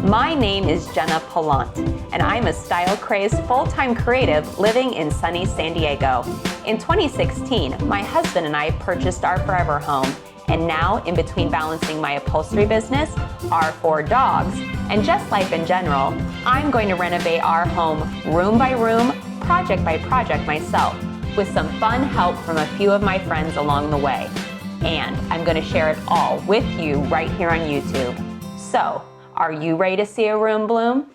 My name is Jenna Palant, and I'm a style-crazed full-time creative living in sunny San Diego. In 2016, my husband and I purchased our forever home, and now, in between balancing my upholstery business, our 4 dogs, and just life in general, I'm going to renovate our home room by room, project by project myself, with some fun help from a few of my friends along the way. And I'm going to share it all with you right here on YouTube. So, are you ready to see a room bloom?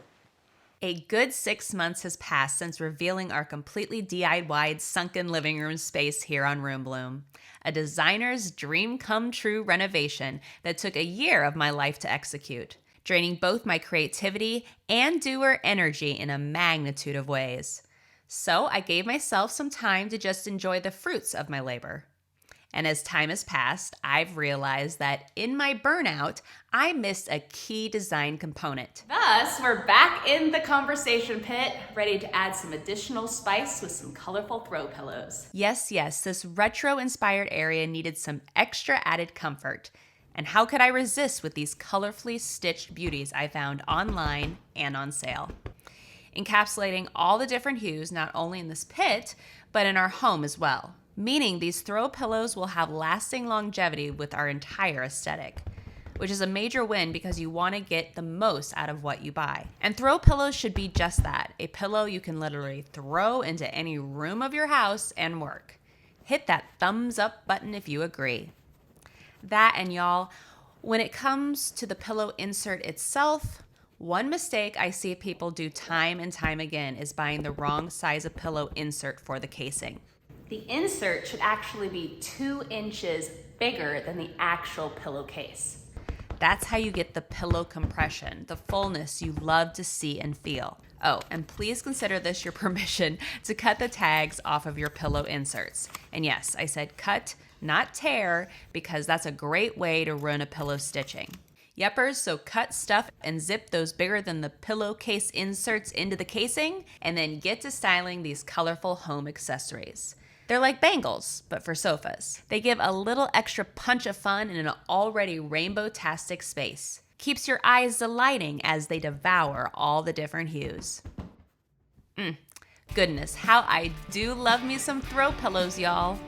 A good 6 months has passed since revealing our completely DIY'd sunken living room space here on Room Bloom, a designer's dream come true renovation that took a year of my life to execute, draining both my creativity and doer energy in a magnitude of ways. So I gave myself some time to just enjoy the fruits of my labor. And as time has passed, I've realized that in my burnout, I missed a key design component. Thus, we're back in the conversation pit, ready to add some additional spice with some colorful throw pillows. Yes, this retro-inspired area needed some extra added comfort. And how could I resist with these colorfully stitched beauties I found online and on sale? Encapsulating all the different hues, not only in this pit, but in our home as well. Meaning these throw pillows will have lasting longevity with our entire aesthetic, which is a major win because you want to get the most out of what you buy. And throw pillows should be just that, a pillow you can literally throw into any room of your house and work. Hit that thumbs up button if you agree. That, and y'all, when it comes to the pillow insert itself, one mistake I see people do time and time again is buying the wrong size of pillow insert for the casing. The insert should actually be 2 inches bigger than the actual pillowcase. That's how you get the pillow compression, the fullness you love to see and feel. Oh, and please consider this your permission to cut the tags off of your pillow inserts. And yes, I said cut, not tear, because that's a great way to ruin a pillow stitching. Yepers, so cut stuff and zip those bigger than the pillowcase inserts into the casing, and then get to styling these colorful home accessories. They're like bangles, but for sofas. They give a little extra punch of fun in an already rainbow-tastic space. Keeps your eyes delighting as they devour all the different hues. Goodness, how I do love me some throw pillows, y'all.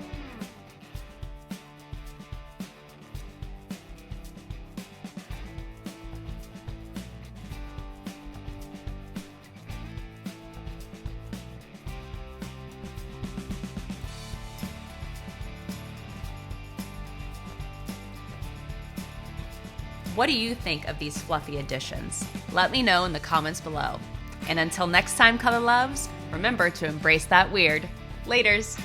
What do you think of these fluffy additions? Let me know in the comments below. And until next time, Color Loves, remember to embrace that weird. Laters!